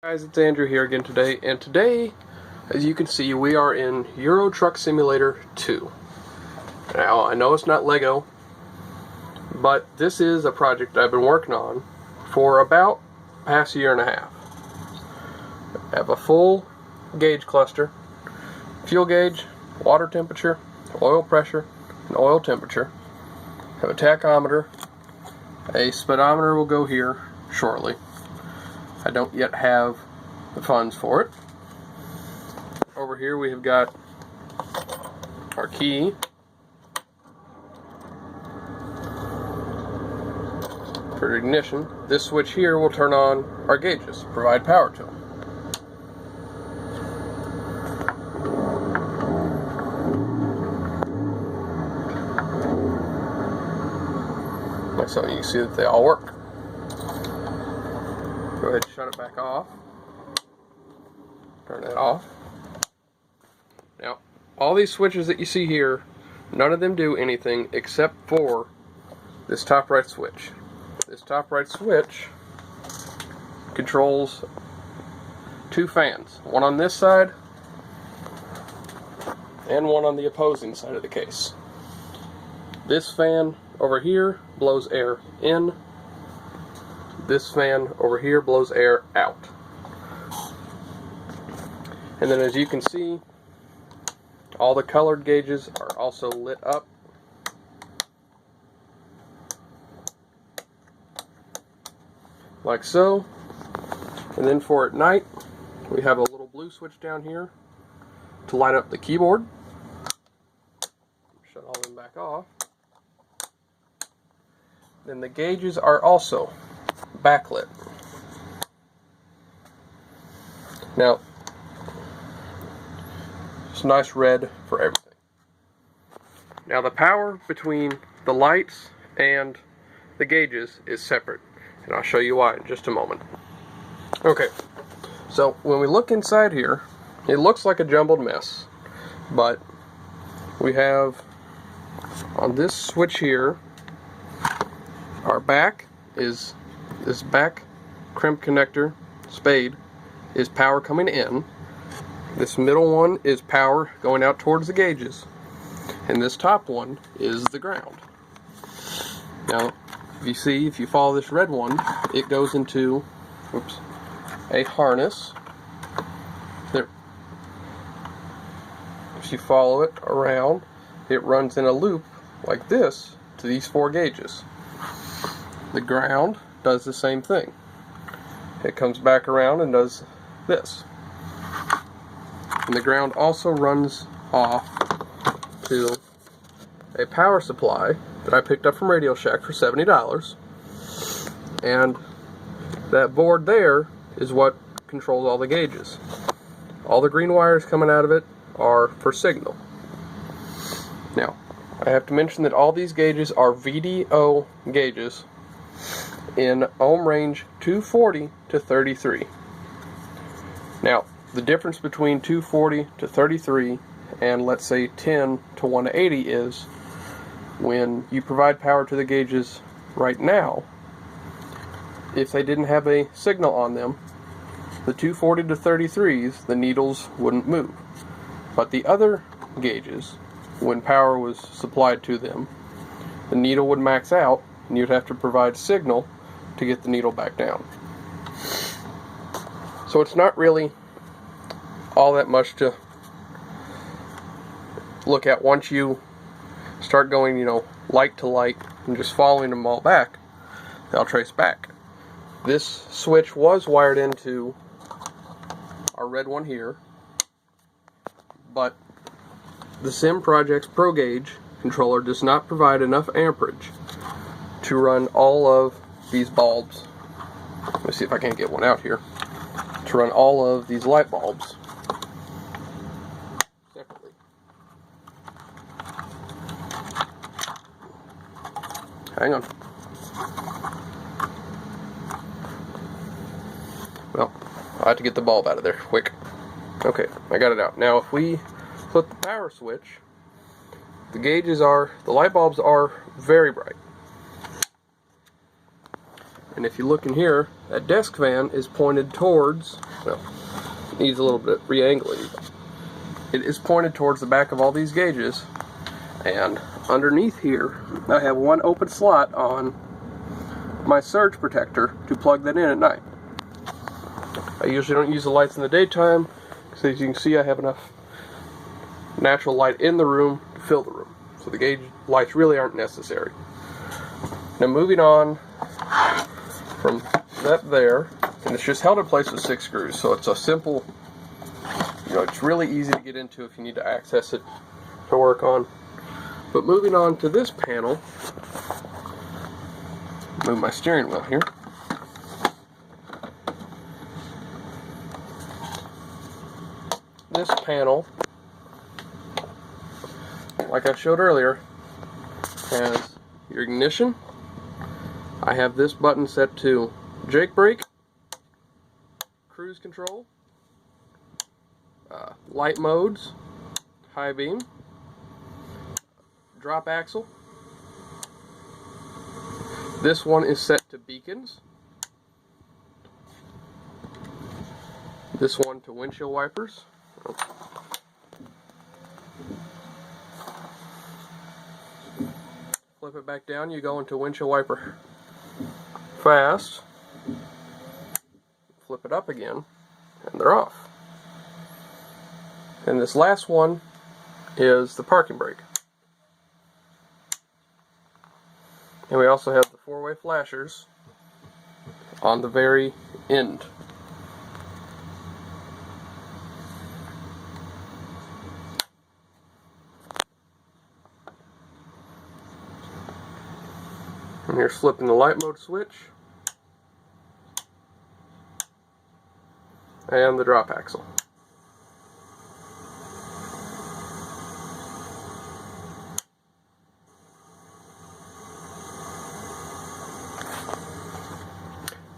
Guys, it's Andrew here again today, and today, as you can see, we are in Euro Truck Simulator 2. Now, I know it's not Lego, but this is a project I've been working on for about the past year and a half. I have a full gauge cluster, fuel gauge, water temperature, oil pressure, and oil temperature. I have a tachometer. A speedometer will go here shortly. I don't yet have the funds for it. Over here we have got our key, for ignition. This switch here will turn on our gauges, provide power to them. So you can see that they all work. Go ahead and shut it back off. Turn that off. Now, all these switches that you see here, none of them do anything except for this top right switch. This top right switch controls two fans, one on this side and one on the opposing side of the case. This fan over here blows air in. This fan over here blows air out. And then as you can see, all the colored gauges are also lit up. Like so. And then for at night, we have a little blue switch down here to light up the keyboard. Shut all them back off. Then the gauges are also backlit. Now, it's nice red for everything. Now the power between the lights and the gauges is separate, and I'll show you why in just a moment. Okay, so when we look inside here, it looks like a jumbled mess, but we have on this switch here, our back is this back crimp connector spade is power coming in. This middle one is power going out towards the gauges, and this top one is the ground. Now, if you follow this red one, it goes into a harness. There. If you follow it around, it runs in a loop like this to these four gauges. The ground does the same thing. It comes back around and does this. And the ground also runs off to a power supply that I picked up from Radio Shack for $70. And that board there is what controls all the gauges. All the green wires coming out of it are for signal. Now, I have to mention that all these gauges are VDO gauges in ohm range 240 to 33. Now, the difference between 240 to 33 and let's say 10 to 180 is when you provide power to the gauges right now, if they didn't have a signal on them, the 240 to 33s, the needles wouldn't move. But the other gauges, when power was supplied to them, the needle would max out and you'd have to provide signal to get the needle back down. So it's not really all that much to look at once you start going, light to light and just following them all back. They'll trace back. This switch was wired into our red one here, but the symprojects progauge controller does not provide enough amperage to run all of these bulbs. Let me see if I can't get one out here. To run all of these light bulbs separately. Hang on. Well, I have to get the bulb out of there quick. Okay, I got it out. Now if we flip the power switch, the light bulbs are very bright. and if you look in here, that desk fan is pointed towards, well, it needs a little bit re-angling. It is pointed towards the back of all these gauges, and underneath here I have one open slot on my surge protector to plug that in at night. I usually don't use the lights in the daytime because, as you can see, I have enough natural light in the room to fill the room, so the gauge lights really aren't necessary. Now moving on from that there, and it's just held in place with 6 screws, so it's a simple, it's really easy to get into if you need to access it to work on. But moving on to this panel, move my steering wheel here. This panel, like I showed earlier, has your ignition. I have this button set to Jake brake, cruise control, light modes, high beam, drop axle. This one is set to beacons. This one to windshield wipers. Flip it back down, you go into windshield wiper fast. Flip it up again, and they're off. And this last one is the parking brake. And we also have the 4-way flashers on the very end. And here's flipping the light mode switch and the drop axle.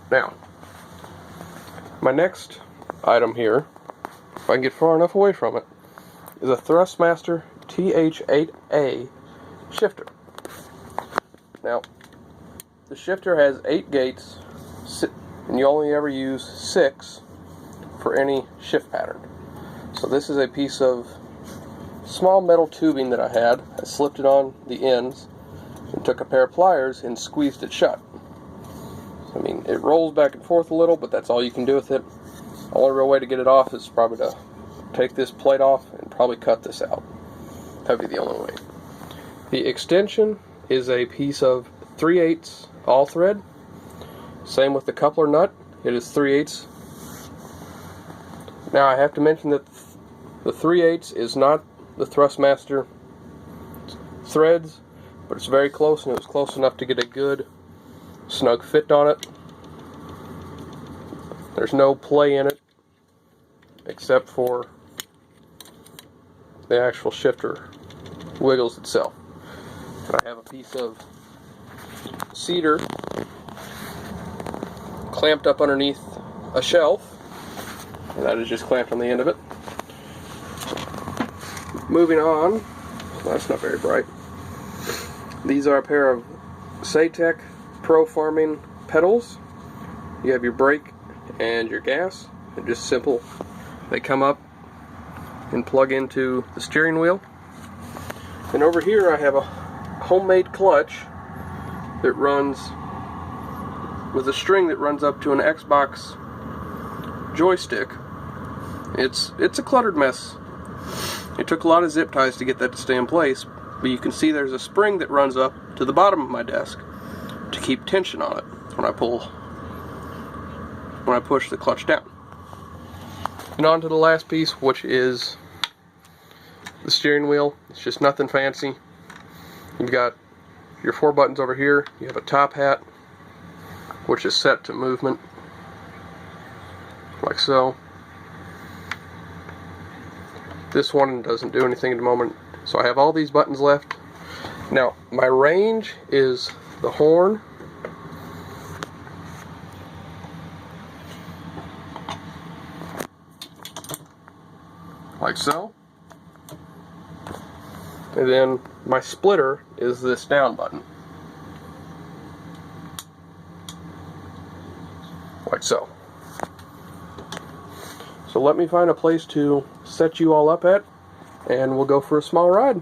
Now, my next item here, if I can get far enough away from it, is a Thrustmaster TH8A shifter. Now, the shifter has 8 gates, and you only ever use 6 for any shift pattern. So this is a piece of small metal tubing that I had. I slipped it on the ends and took a pair of pliers and squeezed it shut. I mean, it rolls back and forth a little, but that's all you can do with it. The only real way to get it off is probably to take this plate off and probably cut this out. That'd be the only way. The extension is a piece of 3/8 all thread. Same with the coupler nut. It is 3/8. Now I have to mention that the 3/8 is not the Thrustmaster threads, but it's very close, and it was close enough to get a good snug fit on it. There's no play in it except for the actual shifter wiggles itself. And I have a piece of cedar clamped up underneath a shelf, and that is just clamped on the end of it. Moving on, well, that's not very bright. These are a pair of Saytech Pro Farming pedals. You have your brake and your gas. They're just simple. They come up and plug into the steering wheel. And over here I have a homemade clutch that runs with a string that runs up to an Xbox joystick. It's a cluttered mess. It took a lot of zip ties to get that to stay in place, but you can see there's a spring that runs up to the bottom of my desk to keep tension on it when I push the clutch down. And on to the last piece, which is the steering wheel. It's just nothing fancy. You've got your 4 buttons over here. You have a top hat, which is set to movement, like so. This one doesn't do anything at the moment, so I have all these buttons left. Now, my range is the horn, like so, and then my splitter is this down button. like so. So let me find a place to set you all up at, and we'll go for a small ride.